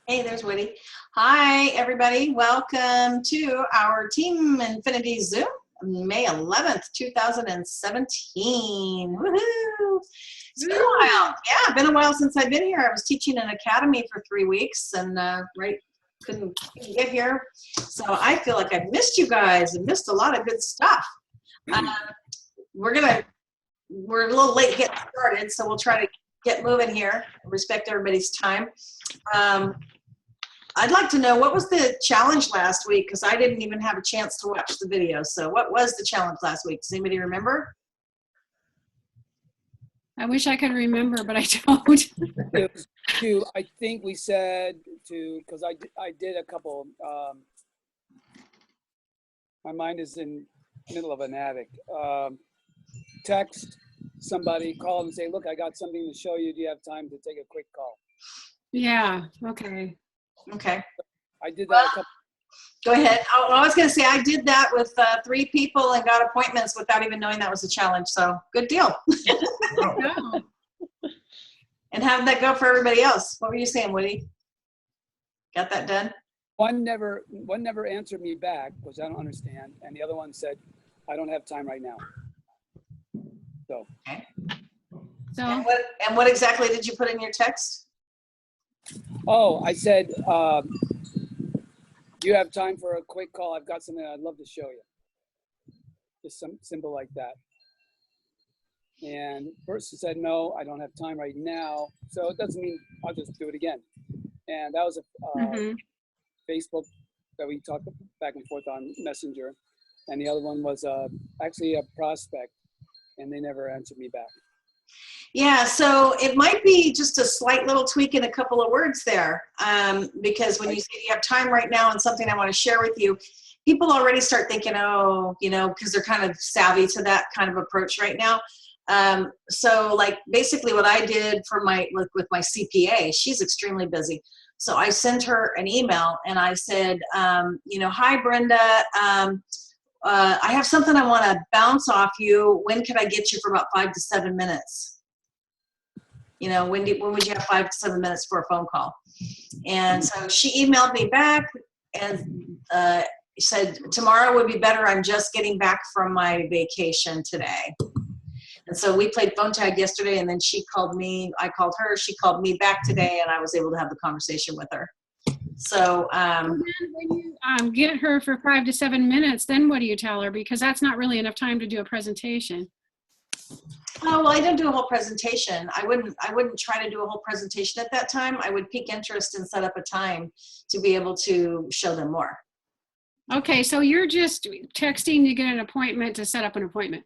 Hey, there's Woody. Hi, everybody. Welcome to our Team Infinity Zoom, May 11th, 2017. Woohoo! It's been a while. Yeah, been a while since I've been here. I was teaching an academy for 3 weeks and couldn't get here. So I feel like I've missed you guys and missed a lot of good stuff. Uh, we're a little late getting started, so we'll try to get moving here, respect everybody's time. I'd like to know, what was the challenge last week? Because I didn't even have a chance to watch the video. So what was the challenge last week? Does anybody remember? I wish I could remember, but I don't. I think we said because I did a couple, my mind is in the middle of an attic. Text somebody, call and say, look, I got something to show you. Do you have time to take a quick call? Yeah, okay. Okay. I did that a couple. Go ahead. Oh, I was going to say I did that with 3 people and got appointments without even knowing that was a challenge. So good deal. Oh. And how did that go for everybody else? What were you saying, Woody? Got that done? One never answered me back, which I don't understand, and the other one said, I don't have time right now. So. Okay. So. And what exactly did you put in your text? Oh, I said, you have time for a quick call? I've got something I'd love to show you. Just some simple like that. And the person said, no, I don't have time right now. So it doesn't mean I'll just do it again. And that was a Facebook that we talked back and forth on Messenger. And the other one was actually a prospect, and they never answered me back. Yeah, so it might be just a slight little tweak in a couple of words there, because when you say you have time right now and something I want to share with you, people already start thinking, oh, because they're kind of savvy to that kind of approach right now. So like basically what I did for with my CPA, she's extremely busy. So I sent her an email and I said, hi, Brenda. I have something I want to bounce off you. When can I get you for about 5 to 7 minutes? When would you have 5 to 7 minutes for a phone call? And so she emailed me back and said, tomorrow would be better. I'm just getting back from my vacation today. And so we played phone tag yesterday, and then she called me. I called her. She called me back today, and I was able to have the conversation with her. So when you get her for 5 to 7 minutes, then what do you tell her? Because that's not really enough time to do a presentation. Oh, well, I didn't do a whole presentation. I wouldn't try to do a whole presentation at that time. I would pique interest and set up a time to be able to show them more. Okay, so you're just texting to get an appointment to set up an appointment.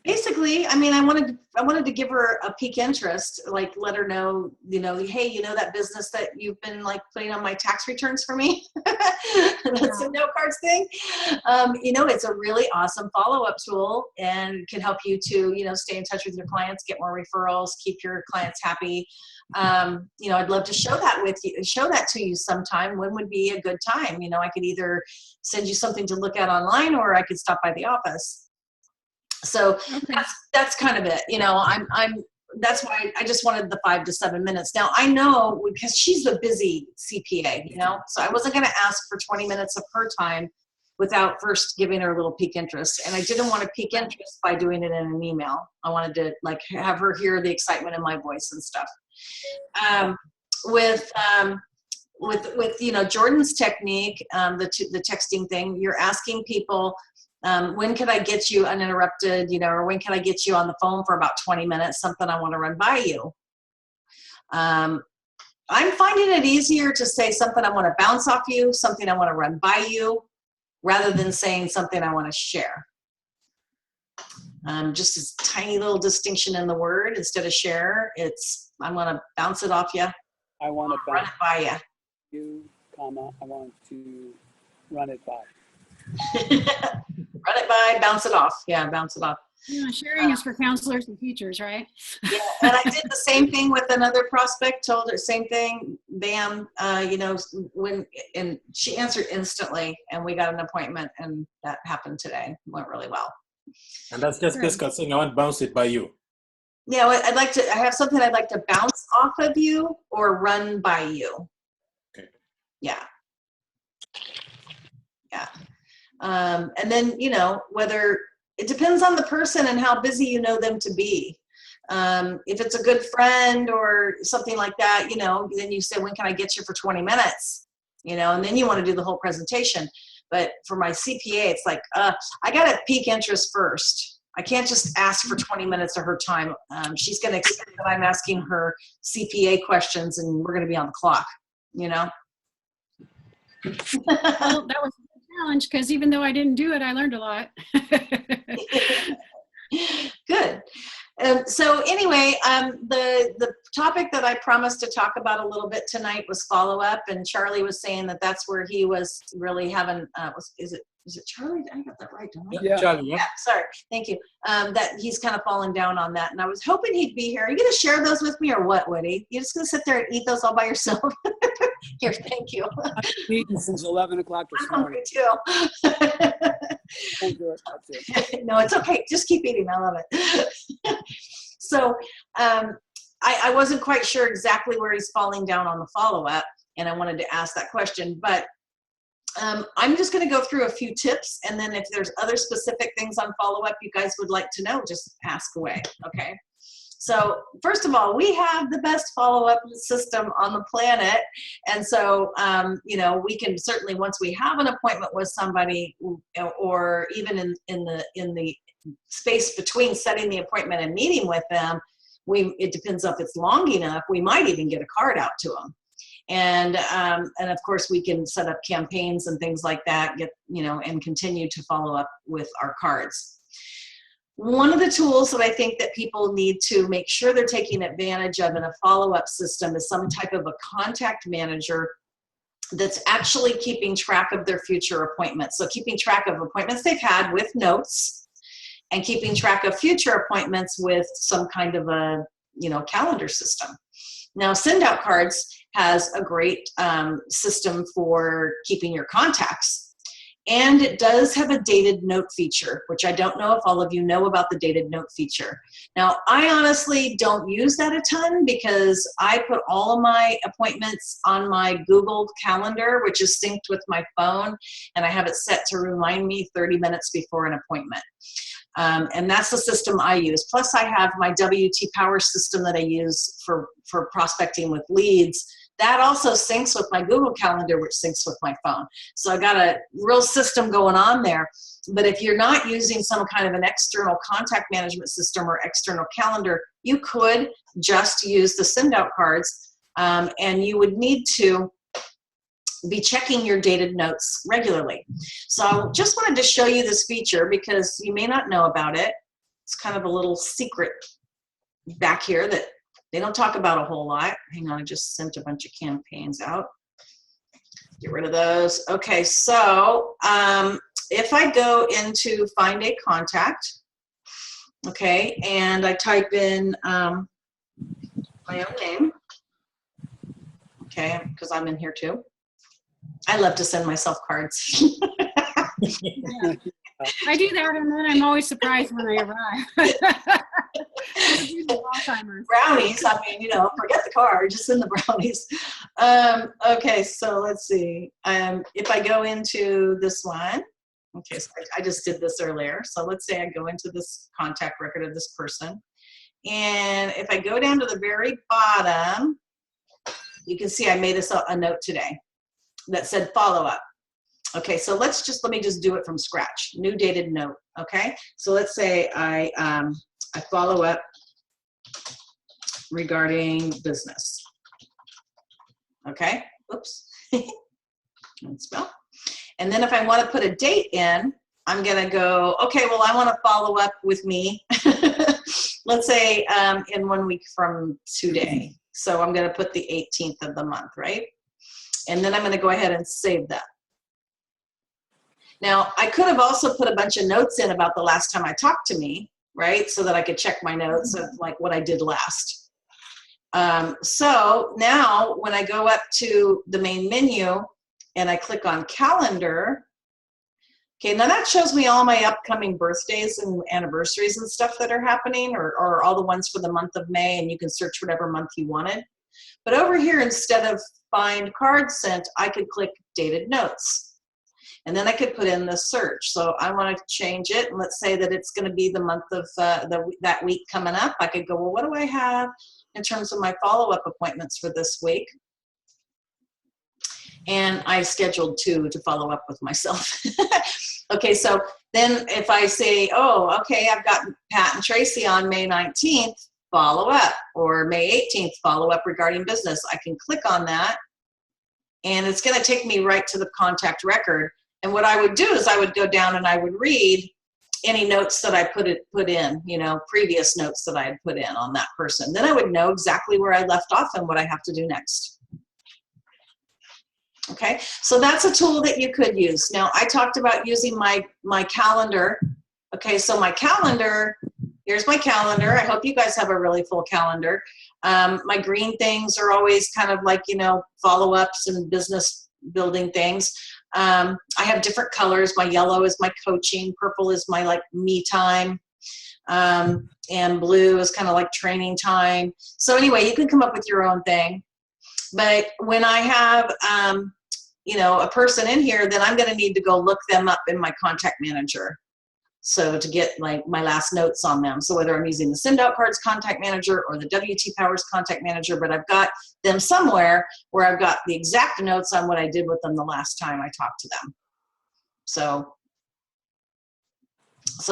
Basically, I mean, I wanted to give her a peak interest, like let her know, hey, that business that you've been like putting on my tax returns for me, that's a no cards thing. It's a really awesome follow-up tool and can help you to, stay in touch with your clients, get more referrals, keep your clients happy. I'd love to show that to you sometime. When would be a good time? I could either send you something to look at online, or I could stop by the office. So okay. That's kind of it. That's why I just wanted the 5 to 7 minutes. Now I know because she's a busy CPA, so I wasn't going to ask for 20 minutes of her time without first giving her a little peak interest. And I didn't want to peak interest by doing it in an email. I wanted to have her hear the excitement in my voice and stuff. With Jordan's technique, the texting thing, you're asking people, when can I get you uninterrupted, or when can I get you on the phone for about 20 minutes, something I want to run by you. I'm finding it easier to say something I want to bounce off you, something I want to run by you, rather than saying something I want to share. Just a tiny little distinction in the word. Instead of share, I want to bounce it off you. I want to run it by you, I want to run it by. Run it by, bounce it off. Yeah, bounce it off. Yeah, sharing is for counselors and teachers, right? Yeah, and I did the same thing with another prospect, told her same thing, bam, and she answered instantly, and we got an appointment, and that happened today. Went really well. And that's just discussing, I want to bounce it by you. Yeah, I have something I'd like to bounce off of you or run by you. Yeah. Yeah. And then, you know, whether it depends on the person and how busy you know them to be. If it's a good friend or something like that, you know, then you say, when can I get you for 20 minutes? You know, and then you want to do the whole presentation. But for my CPA, it's like, I got to pique interest first. I can't just ask for 20 minutes of her time. She's going to expect that I'm asking her CPA questions and we're going to be on the clock, you know? Well, that was a challenge because even though I didn't do it, I learned a lot. Good. So anyway, the topic that I promised to talk about a little bit tonight was follow-up, and Charlie was saying that that's where he was really having, is it Charlie? I got that right, don't I? Yeah. Charlie, yeah. Yeah, sorry, thank you. That he's kind of fallen down on that, and I was hoping he'd be here. Are you going to share those with me or what, Woody? You're just going to sit there and eat those all by yourself? Here, thank you. I've been eating since 11 o'clock this I'm morning. hungry too. Don't do it. That's it. No, it's okay. Just keep eating. I love it. So I wasn't quite sure exactly where he's falling down on the follow-up, and I wanted to ask that question. But I'm just going to go through a few tips, and then if there's other specific things on follow-up you guys would like to know, just ask away, okay? So first of all, we have the best follow-up system on the planet. And so, you know, we can certainly, once we have an appointment with somebody, or even in the space between setting the appointment and meeting with them, it depends if it's long enough, we might even get a card out to them. And of course we can set up campaigns and things like that, and continue to follow up with our cards. One of the tools that I think that people need to make sure they're taking advantage of in a follow-up system is some type of a contact manager that's actually keeping track of their future appointments. So keeping track of appointments they've had with notes, and keeping track of future appointments with some kind of a, calendar system. Now, Sendout Cards has a great system for keeping your contacts. And it does have a dated note feature, which I don't know if all of you know about the dated note feature. Now, I honestly don't use that a ton because I put all of my appointments on my Google Calendar, which is synced with my phone, and I have it set to remind me 30 minutes before an appointment. And that's the system I use. Plus, I have my WT Power system that I use for prospecting with leads. That also syncs with my Google Calendar, which syncs with my phone. So I got a real system going on there. But if you're not using some kind of an external contact management system or external calendar, you could just use the Sendout Cards, and you would need to be checking your dated notes regularly. So I just wanted to show you this feature because you may not know about it. It's kind of a little secret back here that they don't talk about a whole lot. Hang on, I just sent a bunch of campaigns out. Get rid of those. Okay, so if I go into Find a Contact, okay, and I type in my own name, okay, because I'm in here too. I love to send myself cards. I do that, and then I'm always surprised when they arrive. Brownies, I mean, forget the card, just send the brownies. Okay, so let's see. If I go into this one, okay, so I just did this earlier. So let's say I go into this contact record of this person. And if I go down to the very bottom, you can see I made a note today that said follow up. Okay, so let me just do it from scratch. New dated note, okay? So let's say I follow up regarding business. Okay, oops. Spell. And then if I want to put a date in, I'm gonna go, okay, well, I want to follow up with me. Let's say in 1 week from today. So I'm gonna put the 18th of the month, right? And then I'm gonna go ahead and save that. Now, I could have also put a bunch of notes in about the last time I talked to me, right? So that I could check my notes of like what I did last. So now when I go up to the main menu and I click on calendar, okay, now that shows me all my upcoming birthdays and anniversaries and stuff that are happening, or all the ones for the month of May, and you can search whatever month you wanted. But over here, instead of find cards sent, I could click dated notes. And then I could put in the search. So I want to change it. And let's say that it's going to be the month of that week coming up. I could go, well, what do I have in terms of my follow-up appointments for this week? And I scheduled 2 to follow up with myself. Okay, so then if I say, oh, okay, I've got Pat and Tracy on May 19th, follow up, or May 18th, follow up regarding business. I can click on that, and it's going to take me right to the contact record. And what I would do is I would go down and I would read any notes that I put in, you know, previous notes that I had put in on that person. Then I would know exactly where I left off and what I have to do next. Okay, so that's a tool that you could use. Now, I talked about using my calendar. Okay, so my calendar, here's my calendar. I hope you guys have a really full calendar. My green things are always kind of like, you know, follow-ups and business building things. I have different colors. My yellow is my coaching, purple is my like me time, and blue is kind of like training time. So anyway, you can come up with your own thing. But when I have, you know, a person in here, then I'm going to need to go look them up in my contact manager. So to get like my last notes on them. So whether I'm using the Send Out Cards Contact Manager or the WT Powers Contact Manager, but I've got them somewhere where I've got the exact notes on what I did with them the last time I talked to them. So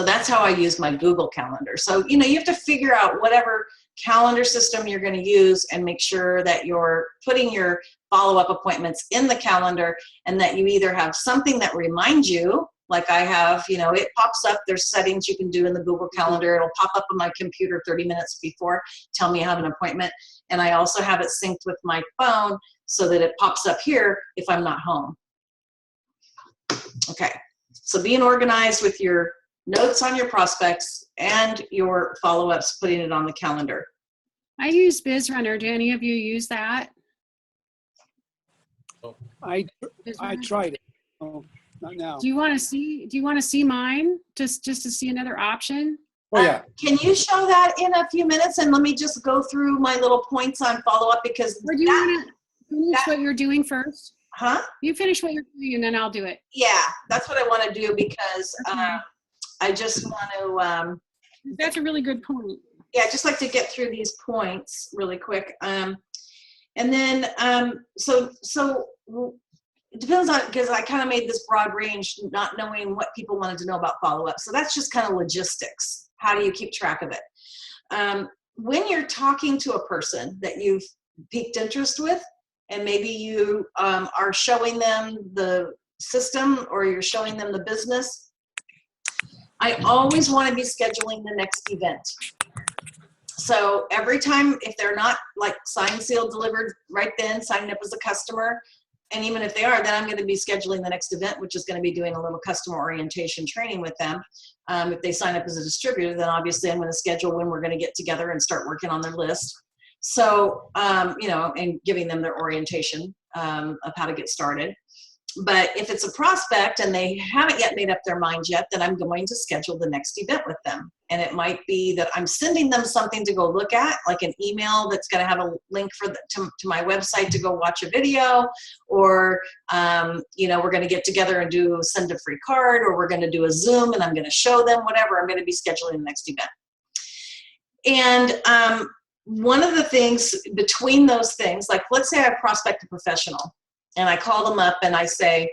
that's how I use my Google Calendar. So, you know, you have to figure out whatever calendar system you're going to use and make sure that you're putting your follow-up appointments in the calendar, and that you either have something that reminds you, like I have, you know, it pops up, there's settings you can do in the Google Calendar. It'll pop up on my computer 30 minutes before, tell me I have an appointment. And I also have it synced with my phone so that it pops up here if I'm not home. Okay, so being organized with your notes on your prospects and your follow-ups, putting it on the calendar. I use BizRunner. Do any of you use that? I BizRunner? tried it. Oh, not now. Do you want to see mine just to see another option? Oh, yeah. Can you show that in a few minutes, and let me just go through my little points on follow-up, because Or do you want to finish what you're doing first? huh? You finish what you're doing and then I'll do it. Yeah, that's what I want to do, because Okay. I just want to, That's a really good point. yeah, I just like to get through these points really quick. And then, so it depends on, because I kind of made this broad range, not knowing what people wanted to know about follow-up. So that's just kind of logistics. How do you keep track of it? When you're talking to a person that you've piqued interest with, and maybe you are showing them the system or you're showing them the business, I always want to be scheduling the next event. So every time, if they're not like signed, sealed, delivered right then, signing up as a customer, and even if they are, then I'm going to be scheduling the next event, which is going to be doing a little customer orientation training with them. If they sign up as a distributor, then obviously I'm going to schedule when we're going to get together and start working on their list. So, you know, and giving them their orientation of how to get started. But if it's a prospect and they haven't yet made up their mind yet, then I'm going to schedule the next event with them. And it might be that I'm sending them something to go look at, like an email that's going to have a link for to my website to go watch a video, or, you know, we're going to get together and send a free card, or we're going to do a Zoom and I'm going to show them whatever. I'm going to be scheduling the next event. And one of the things between those things, like let's say I prospect a professional, and I call them up and I say,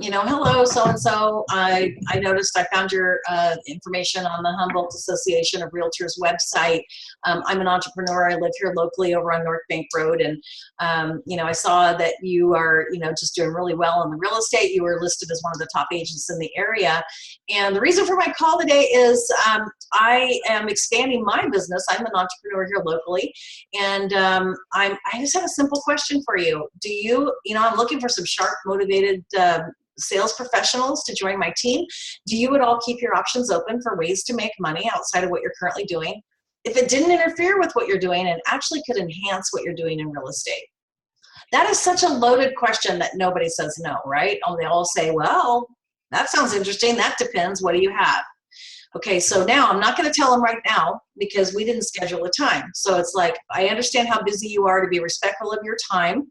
you know, hello, so-and-so, I noticed I found your information on the Humboldt Association of Realtors website. I'm an entrepreneur. I live here locally over on North Bank Road. And, you know, I saw that you are, you know, just doing really well in the real estate. You were listed as one of the top agents in the area. And the reason for my call today is I am expanding my business. I'm an entrepreneur here locally. And I just have a simple question for you. Do you know, I'm looking for some sharp, motivated sales professionals to join my team. Do you at all keep your options open for ways to make money outside of what you're currently doing, if it didn't interfere with what you're doing and actually could enhance what you're doing in real estate? That is such a loaded question that nobody says no, right? They all say, well, that sounds interesting. That depends. What do you have? Okay, so now I'm not going to tell them right now because we didn't schedule a time. So it's like, I understand how busy you are, to be respectful of your time.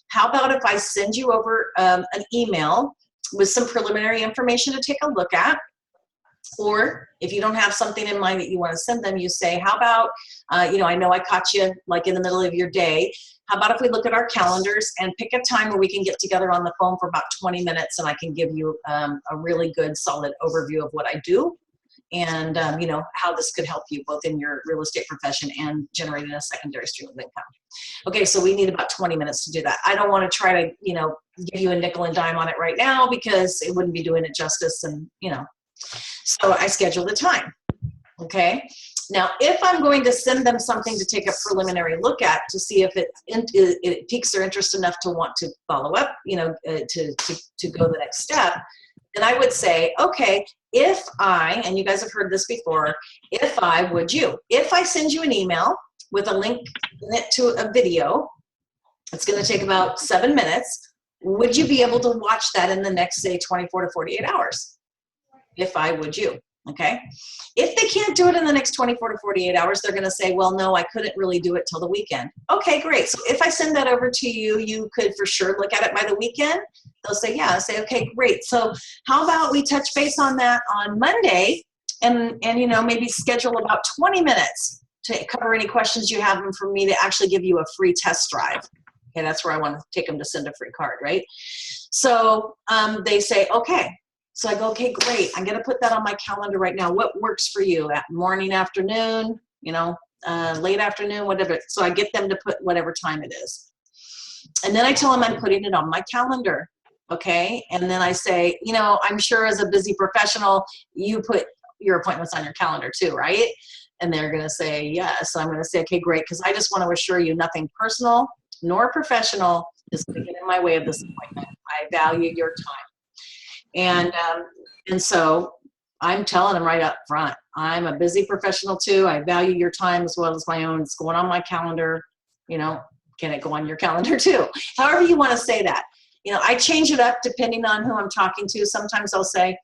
How about if I send you over an email with some preliminary information to take a look at? Or if you don't have something in mind that you want to send them, you say, how about, I know I caught you like in the middle of your day. How about if we look at our calendars and pick a time where we can get together on the phone for about 20 minutes and I can give you a really good, solid overview of what I do and, how this could help you both in your real estate profession and generating a secondary stream of income. Okay, so we need about 20 minutes to do that. I don't want to try to, give you a nickel and dime on it right now because it wouldn't be doing it justice and, So I schedule the time, okay? Now, if I'm going to send them something to take a preliminary look at to see if it piques their interest enough to want to follow up, to go the next step, then I would say, okay, if I, and you guys have heard this before, if I send you an email with a link in it to a video, it's going to take about 7 minutes, would you be able to watch that in the next, say, 24 to 48 hours? If I would you, okay? If they can't do it in the next 24 to 48 hours, they're going to say, well, no, I couldn't really do it till the weekend. Okay, great. So if I send that over to you, you could for sure look at it by the weekend. They'll say, yeah. I'll say, okay, great. So how about we touch base on that on Monday and maybe schedule about 20 minutes to cover any questions you have and for me to actually give you a free test drive. Okay, that's where I want to take them to send a free card, right? So they say, okay. So I go, okay, great. I'm going to put that on my calendar right now. What works for you? At morning, afternoon, late afternoon, whatever. So I get them to put whatever time it is. And then I tell them I'm putting it on my calendar. Okay. And then I say, I'm sure as a busy professional, you put your appointments on your calendar too, right? And they're going to say, yes. So I'm going to say, okay, great. Because I just want to assure you nothing personal nor professional is going to get in my way of this appointment. I value your time. And so I'm telling them right up front, I'm a busy professional too. I value your time as well as my own. It's going on my calendar. Can it go on your calendar too? However you want to say that. I change it up depending on who I'm talking to. Sometimes I'll say,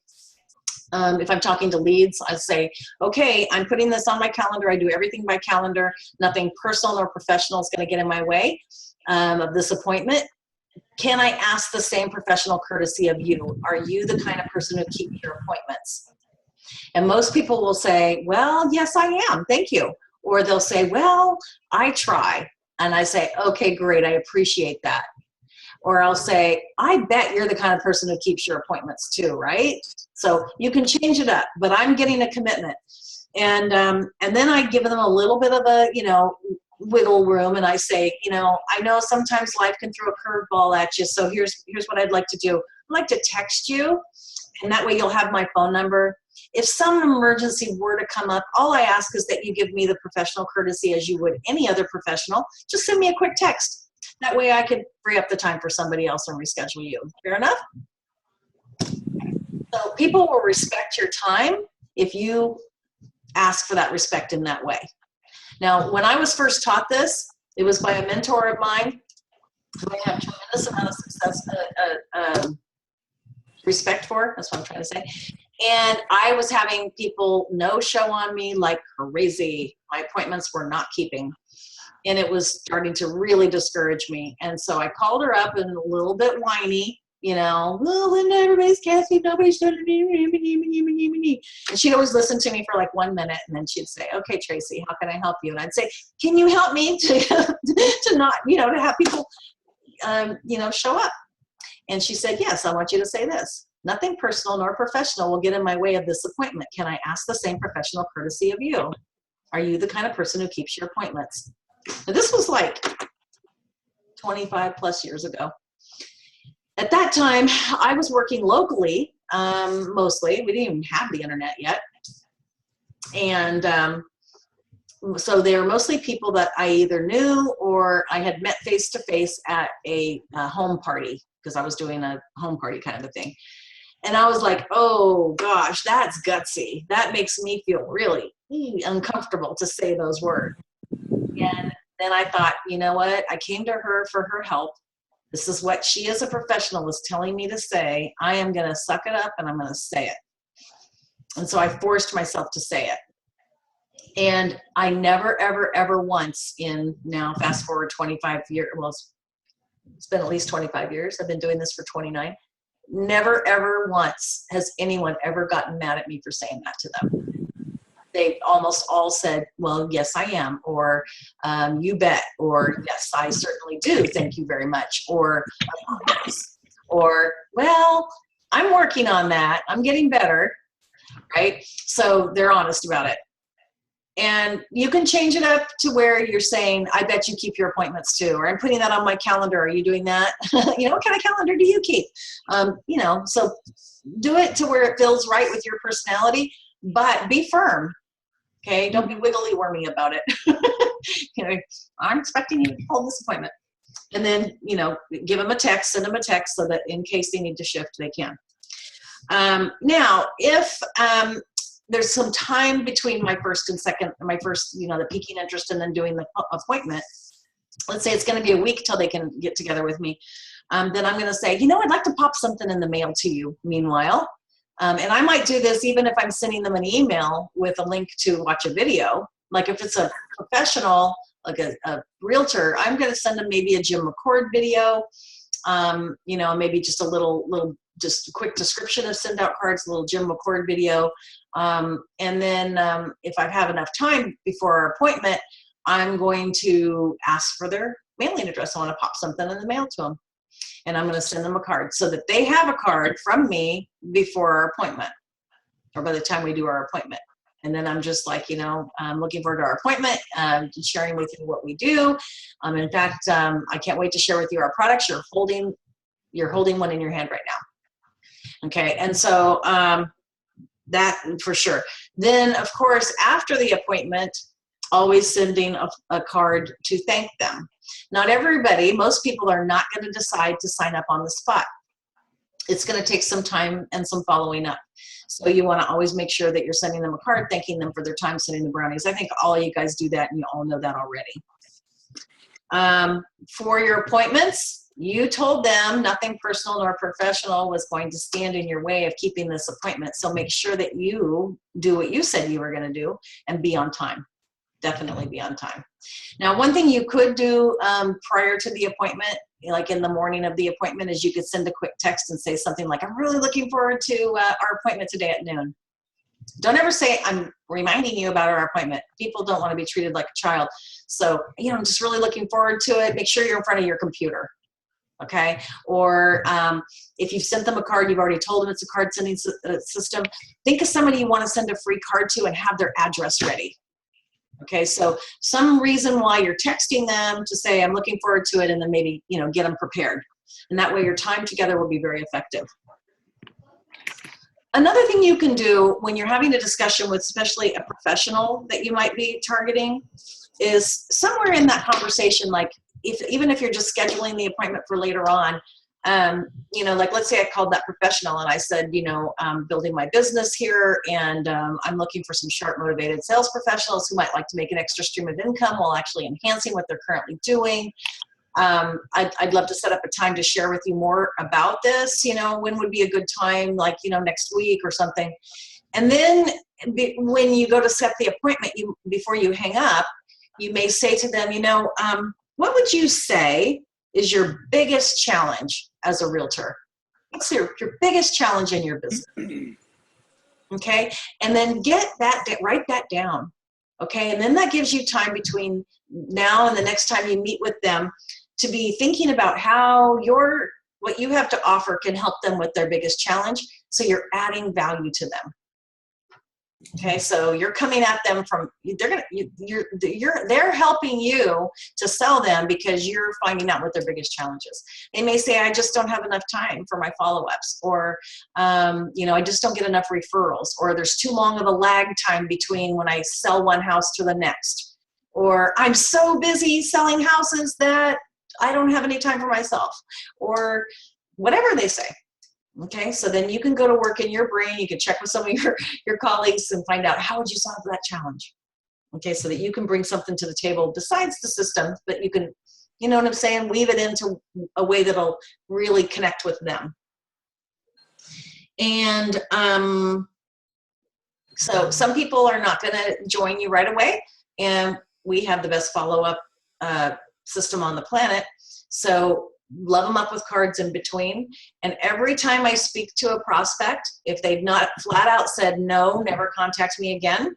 if I'm talking to leads, I say, okay, I'm putting this on my calendar. I do everything by calendar. Nothing personal or professional is going to get in my way of this appointment. Can I ask the same professional courtesy of you? Are you the kind of person who keeps your appointments? And most people will say, well, yes, I am. Thank you. Or they'll say, well, I try. And I say, okay, great. I appreciate that. Or I'll say, I bet you're the kind of person who keeps your appointments too, right? So you can change it up, but I'm getting a commitment. And then I give them a little bit of a, wiggle room, and I say, I know sometimes life can throw a curveball at you, so here's what I'd like to do. I'd like to text you, and that way you'll have my phone number. If some emergency were to come up, all I ask is that you give me the professional courtesy as you would any other professional. Just send me a quick text. That way I could free up the time for somebody else and reschedule you. Fair enough? So people will respect your time if you ask for that respect in that way. Now, when I was first taught this, it was by a mentor of mine who I have tremendous amount of success, respect for, that's what I'm trying to say. And I was having people no show on me like crazy. My appointments were not keeping. And it was starting to really discourage me. And so I called her up and a little bit whiny, well, Linda, everybody's canceled, nobody's done it. And she'd always listen to me for like 1 minute, and then she'd say, okay, Tracy, how can I help you? And I'd say, can you help me to not, to have people, show up? And she said, yes, I want you to say this. Nothing personal nor professional will get in my way of this appointment. Can I ask the same professional courtesy of you? Are you the kind of person who keeps your appointments? Now, this was like 25 plus years ago. At that time, I was working locally, mostly. We didn't even have the internet yet. And so they were mostly people that I either knew or I had met face-to-face at a home party, because I was doing a home party kind of a thing. And I was like, oh, gosh, that's gutsy. That makes me feel really uncomfortable to say those words. And then I thought, you know what? I came to her for her help. This is what she as a professional was telling me to say. I am going to suck it up and I'm going to say it. And so I forced myself to say it. And I never, ever, ever once in now, fast forward 25 years, well, it's been at least 25 years. I've been doing this for 29. Never, ever once has anyone ever gotten mad at me for saying that to them. They almost all said, well, yes, I am, or you bet, or yes, I certainly do, thank you very much, or yes, or well, I'm working on that, I'm getting better, right? So they're honest about it. And you can change it up to where you're saying, I bet you keep your appointments too, or I'm putting that on my calendar, are you doing that? You know, what kind of calendar do you keep? You know, so do it to where it feels right with your personality, but be firm. Okay, don't be wiggly wormy about it. You know, I'm expecting you to hold this appointment. And then, you know, give them a text, send them a text so that in case they need to shift, they can. Now, if there's some time between my first, you know, the piquing interest and then doing the appointment, let's say it's going to be a week till they can get together with me, then I'm going to say, you know, I'd like to pop something in the mail to you meanwhile. And I might do this even if I'm sending them an email with a link to watch a video. Like if it's a professional, like a realtor, I'm going to send them maybe a Jim McCord video, you know, maybe just a little, just a quick description of send out cards, a little Jim McCord video. And then if I have enough time before our appointment, I'm going to ask for their mailing address. I want to pop something in the mail to them. And I'm going to send them a card so that they have a card from me before our appointment or by the time we do our appointment. And then I'm just like, you know, I'm looking forward to our appointment, sharing with you what we do. In fact, I can't wait to share with you our products. You're holding one in your hand right now. Okay. And so that for sure. Then of course, after the appointment, always sending a card to thank them. Not everybody, most people are not going to decide to sign up on the spot. It's going to take some time and some following up. So you want to always make sure that you're sending them a card, thanking them for their time sending the brownies. I think all of you guys do that and you all know that already. For your appointments, you told them nothing personal nor professional was going to stand in your way of keeping this appointment. So make sure that you do what you said you were going to do and be on time. Definitely be on time. Now, one thing you could do prior to the appointment, like in the morning of the appointment, is you could send a quick text and say something like, I'm really looking forward to our appointment today at noon. Don't ever say, I'm reminding you about our appointment. People don't want to be treated like a child. So, you know, I'm just really looking forward to it. Make sure you're in front of your computer. Okay. Or if you've sent them a card, you've already told them it's a card sending system. Think of somebody you want to send a free card to and have their address ready. Okay, so some reason why you're texting them to say, I'm looking forward to it, and then maybe, you know, get them prepared. And that way your time together will be very effective. Another thing you can do when you're having a discussion with especially a professional that you might be targeting is somewhere in that conversation, like even if you're just scheduling the appointment for later on, you know, like let's say I called that professional and I said, you know, I'm building my business here and I'm looking for some sharp, motivated sales professionals who might like to make an extra stream of income while actually enhancing what they're currently doing. I'd love to set up a time to share with you more about this. You know, when would be a good time, like, you know, next week or something. And then when you go to set the appointment, before you hang up, you may say to them, you know, what would you say is your biggest challenge as a realtor? What's your biggest challenge in your business? Okay, and then write that down. Okay, and then that gives you time between now and the next time you meet with them to be thinking about how what you have to offer can help them with their biggest challenge. So you're adding value to them. Okay, so you're coming at them from, they're helping you to sell them because you're finding out what their biggest challenge is. They may say, I just don't have enough time for my follow-ups, or, you know, I just don't get enough referrals, or there's too long of a lag time between when I sell one house to the next, or I'm so busy selling houses that I don't have any time for myself, or whatever they say. Okay, so then you can go to work in your brain, you can check with some of your colleagues and find out how would you solve that challenge. Okay, so that you can bring something to the table besides the system, but you can, you know what I'm saying, weave it into a way that'll really connect with them. And So some people are not going to join you right away, and we have the best follow-up system on the planet. So love them up with cards in between. And every time I speak to a prospect, if they've not flat out said no, never contact me again,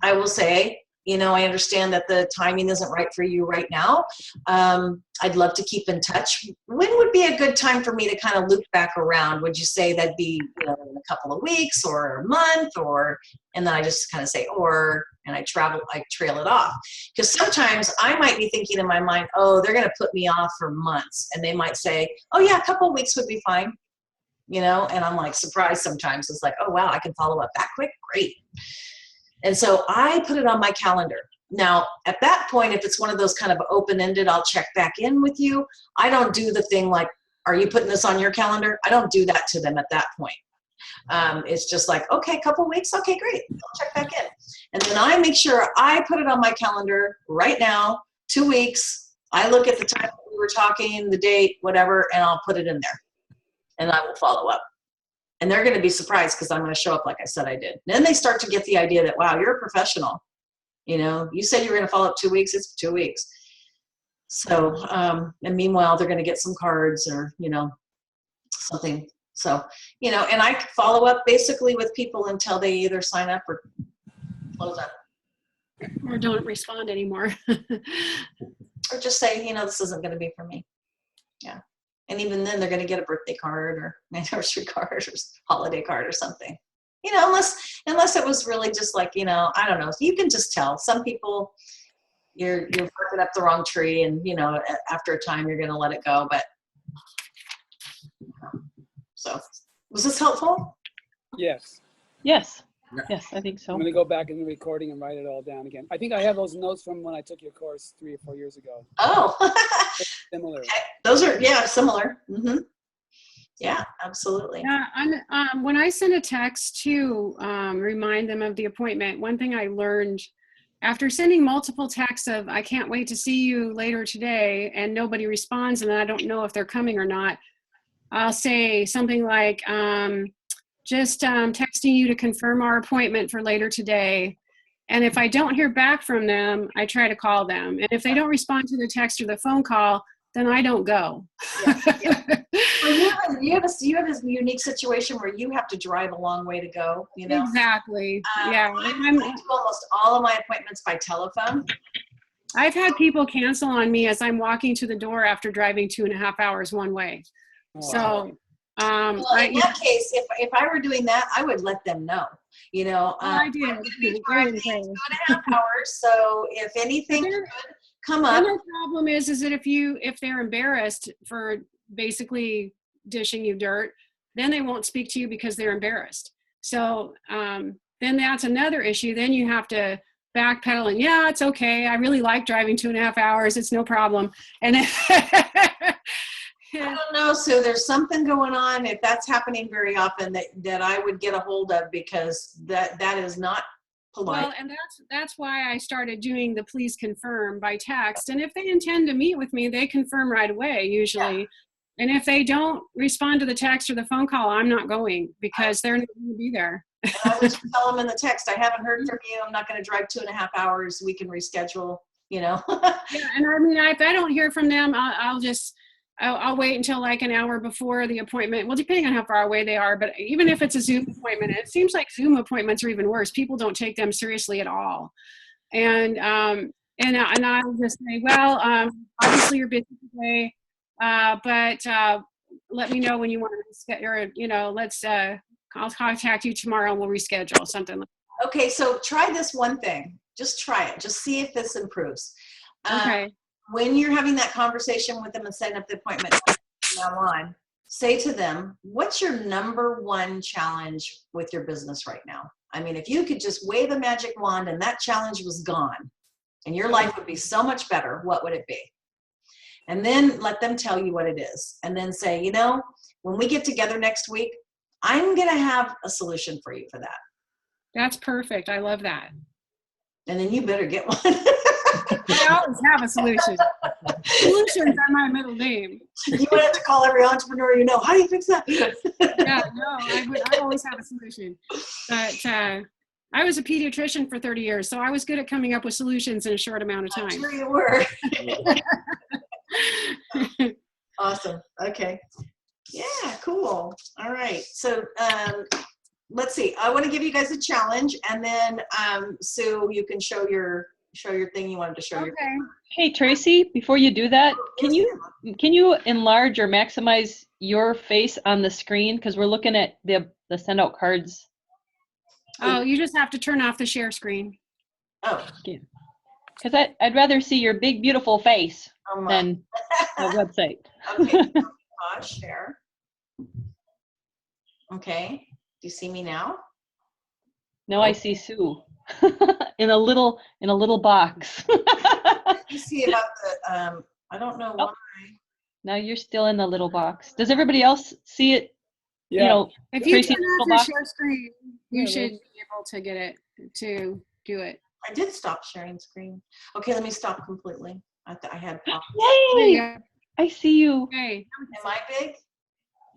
I will say, you know, I understand that the timing isn't right for you right now. I'd love to keep in touch. When would be a good time for me to kind of loop back around? Would you say that'd be, you know, in a couple of weeks or a month, or, and then I just kind of say, or, and I trail it off. Because sometimes I might be thinking in my mind, oh, they're going to put me off for months. And they might say, oh yeah, a couple of weeks would be fine. You know, and I'm like surprised sometimes. It's like, oh wow, I can follow up that quick. Great. And so I put it on my calendar. Now, at that point, if it's one of those kind of open-ended, I'll check back in with you. I don't do the thing like, are you putting this on your calendar? I don't do that to them at that point. It's just like, okay, couple weeks. Okay, great. I'll check back in. And then I make sure I put it on my calendar right now, 2 weeks. I look at the time we were talking, the date, whatever, and I'll put it in there. And I will follow up. And they're going to be surprised because I'm going to show up like I said I did. And then they start to get the idea that, wow, you're a professional. You know, you said you were going to follow up 2 weeks. It's 2 weeks. So, and meanwhile, they're going to get some cards or, you know, something. So, you know, and I follow up basically with people until they either sign up or close up. Or don't respond anymore. Or just say, you know, this isn't going to be for me. Yeah. And even then they're going to get a birthday card or anniversary card or holiday card or something, you know, unless it was really just like, you know, I don't know. You can just tell some people you're barking up the wrong tree, and, you know, after a time you're going to let it go. But so was this helpful? Yes. Yes. Yes, I think so. I'm going to go back in the recording and write it all down again. I think I have those notes from when I took your course 3 or 4 years ago. Oh, Similar. okay. Those are, yeah, similar. Mm-hmm. Yeah, absolutely. Yeah, when I send a text to remind them of the appointment, one thing I learned after sending multiple texts of, I can't wait to see you later today, and nobody responds, and I don't know if they're coming or not, I'll say something like, just texting you to confirm our appointment for later today. And if I don't hear back from them, I try to call them. And if they don't respond to the text or the phone call, then I don't go. Yeah. Well, you have a unique situation where you have to drive a long way to go, you know? Exactly. Yeah. I do almost all of my appointments by telephone. I've had people cancel on me as I'm walking to the door after driving 2.5 hours one way. So, well, in that case, if I were doing that, I would let them know. You know, I did. I'm gonna be driving 2.5 hours. So if anything could come up, and the problem is that if they're embarrassed for basically dishing you dirt, then they won't speak to you because they're embarrassed. So then that's another issue. Then you have to backpedal and, yeah, it's okay. I really like driving 2.5 hours. It's no problem. And then I don't know, Sue, there's something going on, if that's happening very often, that I would get a hold of, because that is not polite. Well, and that's why I started doing the please confirm by text. And if they intend to meet with me, they confirm right away usually. Yeah. And if they don't respond to the text or the phone call, I'm not going, because they're not going to be there. And I would tell them in the text, I haven't heard from you. I'm not going to drive 2.5 hours. We can reschedule, you know. Yeah, and I mean, if I don't hear from them, I'll wait until like an hour before the appointment. Well, depending on how far away they are, but even if it's a Zoom appointment, it seems like Zoom appointments are even worse. People don't take them seriously at all. And I'll just say, well, obviously you're busy today, but let me know when you want to reschedule, or, you know, I'll contact you tomorrow and we'll reschedule, something like that. Okay, so try this one thing. Just try it. Just see if this improves. Okay. When you're having that conversation with them and setting up the appointment now on, say to them, what's your number one challenge with your business right now? I mean, if you could just wave a magic wand and that challenge was gone and your life would be so much better, what would it be? And then let them tell you what it is. And then say, you know, when we get together next week, I'm going to have a solution for you for that. That's perfect. I love that. And then you better get one. I always have a solution. Solutions are my middle name. You would have to call every entrepreneur you know. How do you fix that? Yeah, no, I always have a solution. But I was a pediatrician for 30 years, so I was good at coming up with solutions in a short amount of I'm time. sure you were. Awesome. Okay. Yeah, cool. All right. So let's see. I want to give you guys a challenge, and then Sue, you can show your thing you wanted to show. Okay. Your Hey, Tracy, before you do that, can you enlarge or maximize your face on the screen? Because we're looking at the send out cards. Oh, you just have to turn off the share screen. Oh, Because I'd rather see your big, beautiful face my. than the website. Okay. Pause, share. Okay. Do you see me now? Now I see Sue in a little box. You see about the I don't know why. Now you're still in the little box. Does everybody else see it? Yeah. You know, If you Tracy, turn off little your box? share screen, you Yeah, should be able to get it to do it. I did stop sharing screen. Okay, let me stop completely. I had pop. There you Yay! go. I see you. Okay. Am I big?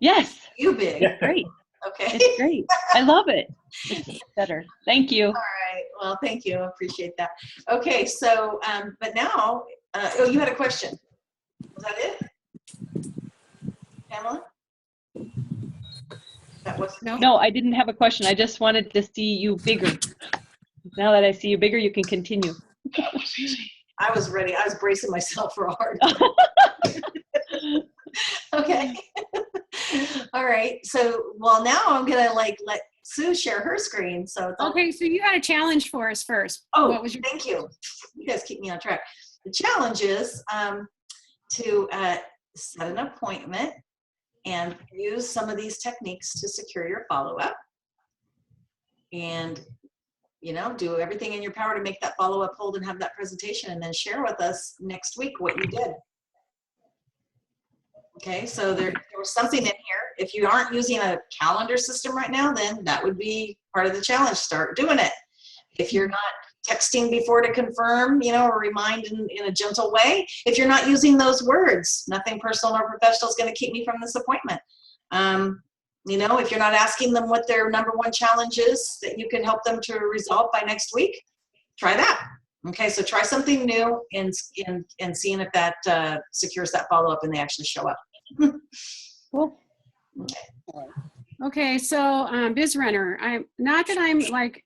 Yes, You big? Yeah. great. Okay. It's great. I love it. It's better. Thank you. All right. Well, thank you. I appreciate that. Okay, so but now, oh, you had a question. Was that it, Pamela? That was No, I didn't have a question. I just wanted to see you bigger. Now that I see you bigger, you can continue. I was ready. I was bracing myself for a hard. Okay. All right. So, well, now I'm gonna let Sue share her screen. So it's all. Okay, so you had a challenge for us first. Oh, What was your thank you. You guys keep me on track. The challenge is to set an appointment and use some of these techniques to secure your follow-up. And, you know, do everything in your power to make that follow-up hold and have that presentation, and then share with us next week what you did. Okay, so there was something in here. If you aren't using a calendar system right now, then that would be part of the challenge. Start doing it. If you're not texting before to confirm, you know, or remind in a gentle way, if you're not using those words, nothing personal or professional is going to keep me from this appointment. You know, if you're not asking them what their number one challenge is that you can help them to resolve by next week, try that. Okay, so try something new and seeing if that secures that follow-up and they actually show up. Cool. Okay, so BizRunner. I'm not that I'm like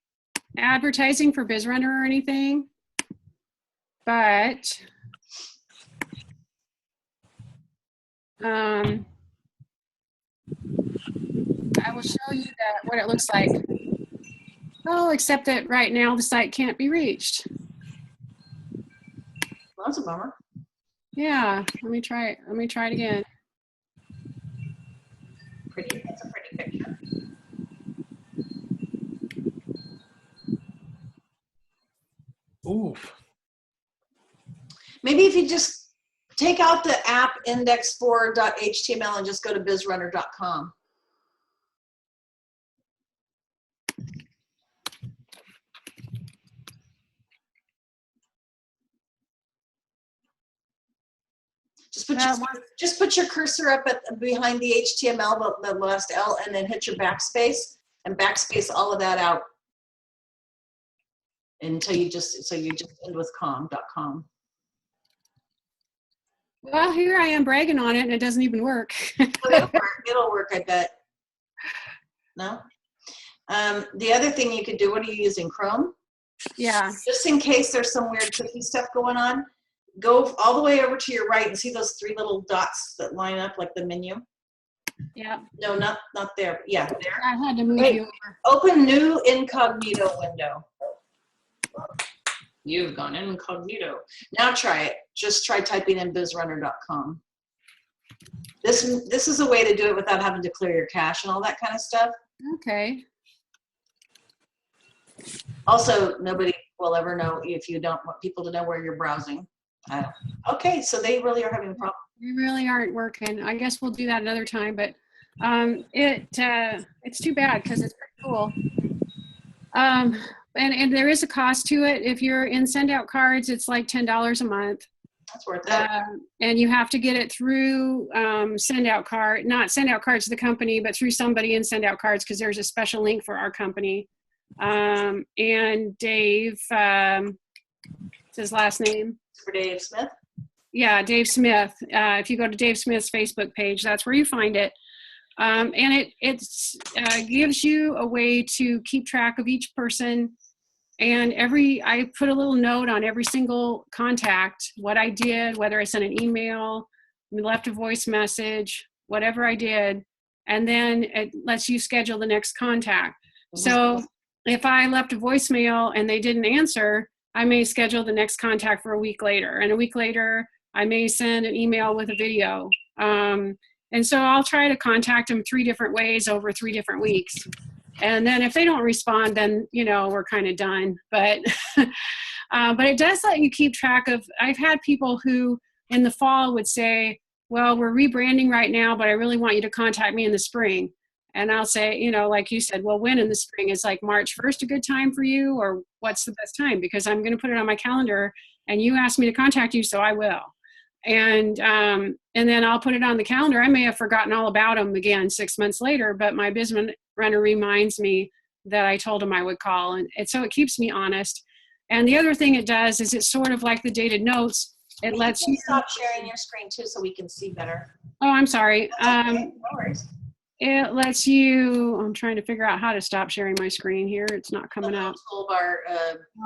advertising for BizRunner or anything, but I will show you that what it looks like. Oh, except that right now the site can't be reached. Well, that's a bummer. Yeah, let me try it. Let me try it again. Pretty. That's a pretty picture. Ooh. Maybe if you just take out the app index4.html and just go to bizrunner.com. Just put your cursor up behind the HTML, the last L, and then hit your backspace and backspace all of that out until you just end with com.com. Well, here I am bragging on it, and it doesn't even work. It'll work, I bet. No. The other thing you could do. What are you using? Chrome? Yeah. Just in case there's some weird cookie stuff going on. Go all the way over to your right and see those three little dots that line up like the menu. Yeah. No, not there. Yeah, there. I had to move Wait. you over. Open new incognito window. You've gone incognito. Now try it. Just try typing in bizrunner.com. This is a way to do it without having to clear your cache and all that kind of stuff. Okay. Also, nobody will ever know if you don't want people to know where you're browsing. Okay, so they really are having a problem. We really aren't working. I guess we'll do that another time, but it's too bad because it's pretty cool. And there is a cost to it. If you're in send out cards, it's like $10 a month. That's worth it. And you have to get it through send out card, not send out cards to the company, but through somebody in send out cards, because there's a special link for our company. And Dave, what's his last name? For Dave Smith. Yeah, Dave Smith. If you go to Dave Smith's Facebook page, that's where you find it. And it gives you a way to keep track of each person. And I put a little note on every single contact, what I did, whether I sent an email, left a voice message, whatever I did. And then it lets you schedule the next contact. So if I left a voicemail and they didn't answer, I may schedule the next contact for a week later. And a week later, I may send an email with a video. And so I'll try to contact them 3 different ways over 3 different weeks. And then if they don't respond, then, we're kind of done. But it does let you keep track of, I've had people who in the fall would say, well, we're rebranding right now, but I really want you to contact me in the spring. And I'll say, like you said, well, when in the spring? Is like March 1st a good time for you? Or what's the best time? Because I'm going to put it on my calendar and you asked me to contact you, so I will. And then I'll put it on the calendar. I may have forgotten all about them again 6 months later, but my business runner reminds me that I told him I would call. And so it keeps me honest. And the other thing it does is it's sort of like the dated notes. It lets you stop sharing your screen too so we can see better. Oh, I'm sorry. Okay, no worries. It lets you, I'm trying to figure out how to stop sharing my screen here. It's not coming up. Toolbar.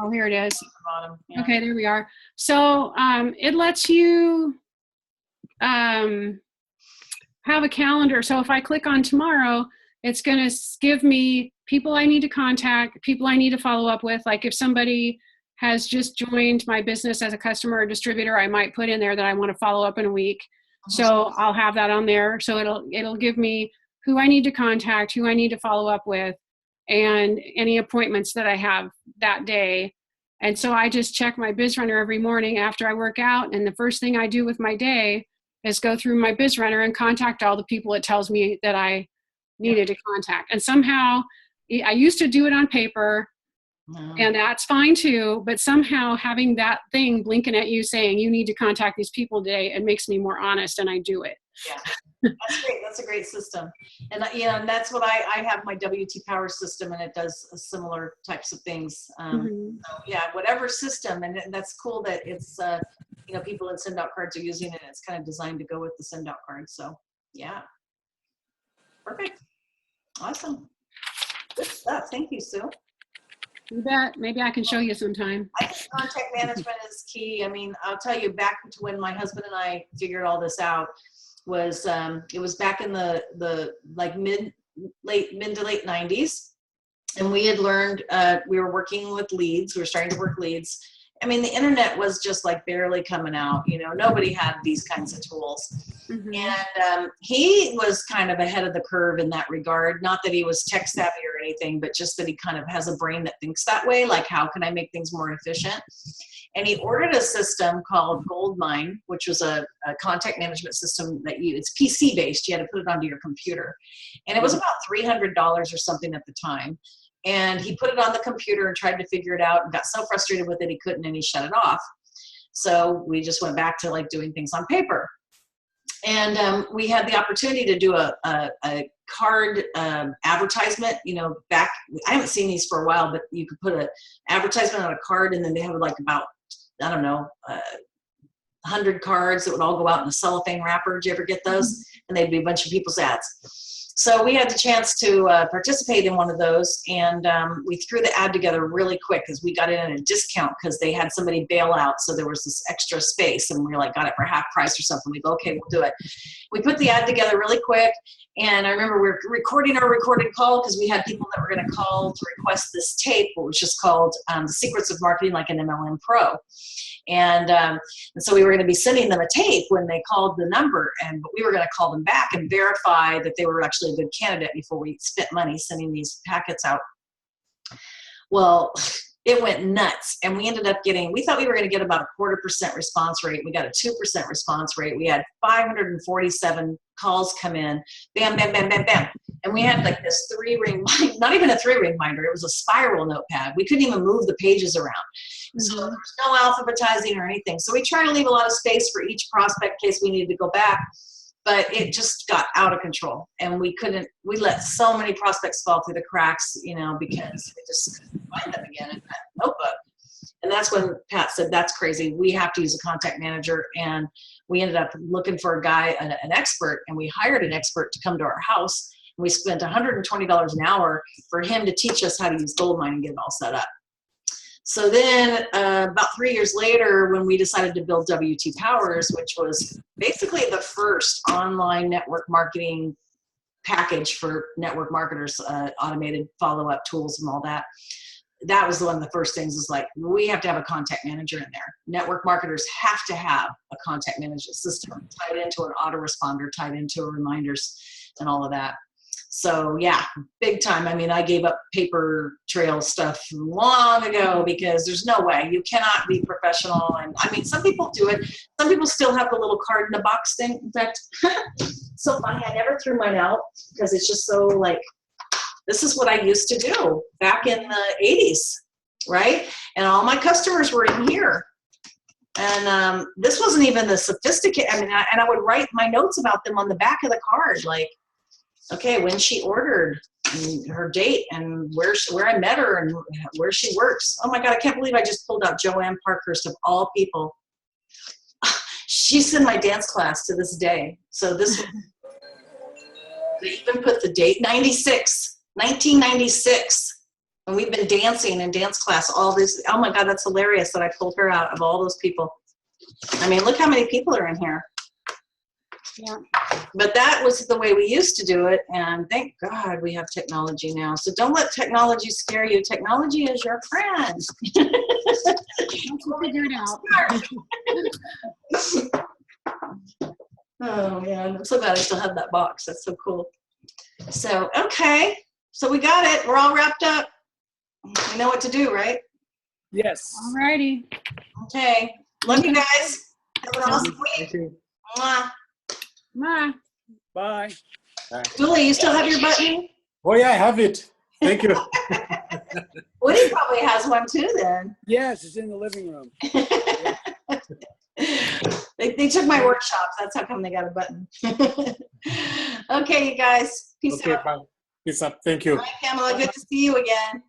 Oh, here it is. Bottom. Yeah. Okay, there we are. So it lets you have a calendar. So if I click on tomorrow, it's going to give me people I need to contact, people I need to follow up with. Like if somebody has just joined my business as a customer or distributor, I might put in there that I want to follow up in a week. So I'll have that on there. So it'll give me who I need to contact, who I need to follow up with, and any appointments that I have that day. And so I just check my BizRunner every morning after I work out. And the first thing I do with my day is go through my BizRunner and contact all the people it tells me that I needed to contact. And somehow, I used to do it on paper, and that's fine too, but somehow having that thing blinking at you saying you need to contact these people today, it makes me more honest, and I do it. Yeah, that's great. That's a great system. And and that's what I have my WT Power system, and it does similar types of things. So yeah, whatever system, and that's cool that it's people in send out cards are using it. It's kind of designed to go with the send out cards. So yeah, perfect, awesome, good stuff. Thank you, Sue. You bet. Maybe I can show you sometime. I think contact management is key. I mean, I'll tell you, back to when my husband and I figured all this out was it was back in the like mid to late 90s, and we had learned we were working with leads. We were starting to work leads. I mean, the internet was just like barely coming out. Nobody had these kinds of tools. And he was kind of ahead of the curve in that regard. Not that he was tech savvy or anything, but just that he kind of has a brain that thinks that way. Like, how can I make things more efficient? And he ordered a system called Goldmine, which was a contact management system that it's PC based. You had to put it onto your computer. And it was about $300 or something at the time. And he put it on the computer and tried to figure it out and got so frustrated with it he couldn't, and he shut it off. So we just went back to like doing things on paper. And we had the opportunity to do a card advertisement, back, I haven't seen these for a while, but you could put an advertisement on a card, and then they have like about, I don't know, 100 cards that would all go out in a cellophane wrapper. Did you ever get those? And they'd be a bunch of people's ads. So we had the chance to participate in one of those, and we threw the ad together really quick because we got it at a discount because they had somebody bail out, so there was this extra space, and we like got it for half price or something. We go, okay, we'll do it. We put the ad together really quick, and I remember we were recording our recorded call because we had people that were going to call to request this tape, which was just called The Secrets of Marketing Like an MLM Pro. And so we were going to be sending them a tape when they called the number, but we were going to call them back and verify that they were actually a good candidate before we spent money sending these packets out. Well, it went nuts, and we ended up we thought we were going to get about a 0.25% response rate. We got a 2% response rate. We had 547 calls come in, bam, bam, bam, bam, bam. And we had like this 3-ring, not even a 3-ring binder. It was a spiral notepad. We couldn't even move the pages around. So there was no alphabetizing or anything. So we try to leave a lot of space for each prospect in case we needed to go back. but it just got out of control, and we let so many prospects fall through the cracks, because we just couldn't find them again in that notebook. And that's when Pat said, that's crazy. We have to use a contact manager. And we ended up looking for a guy, an expert, and we hired an expert to come to our house. And we spent $120 an hour for him to teach us how to use Goldmine and get it all set up. So then about 3 years later, when we decided to build WT Powers, which was basically the first online network marketing package for network marketers, automated follow-up tools and all that, that was one of the first things, is like, we have to have a contact manager in there. Network marketers have to have a contact management system tied into an autoresponder, tied into reminders and all of that. So yeah, big time. I mean, I gave up paper trail stuff long ago because there's no way. You cannot be professional. And I mean, some people do it. Some people still have the little card in the box thing. In fact, so funny, I never threw mine out because it's just so like, this is what I used to do back in the 80s, right? And all my customers were in here. And this wasn't even the sophisticated, I mean, and I would write my notes about them on the back of the card, like, okay, when she ordered, and her date, and where I met her, and where she works. Oh my God, I can't believe I just pulled out Joanne Parkhurst of all people. She's in my dance class to this day. So this, they even put the date, 1996. And we've been dancing in dance class all this. Oh my God, that's hilarious that I pulled her out of all those people. I mean, look how many people are in here. Yeah. But that was the way we used to do it, and thank God we have technology now. So don't let technology scare you. Technology is your friend. Once you figure it out. Oh man, I'm so glad I still have that box. That's so cool. So, okay. So we got it. We're all wrapped up. We know what to do, right? Yes. All righty. Okay. Love you guys. Have an awesome week. Thank you. Mwah. Bye. Bye. Julie, you still have your button? Oh yeah, I have it. Thank you. Woody probably has one too then. Yes, it's in the living room. They took my workshop. That's how come they got a button. Okay, you guys. Peace Okay, out. bye. Peace up. Thank you. Bye, Pamela. Good to see you again.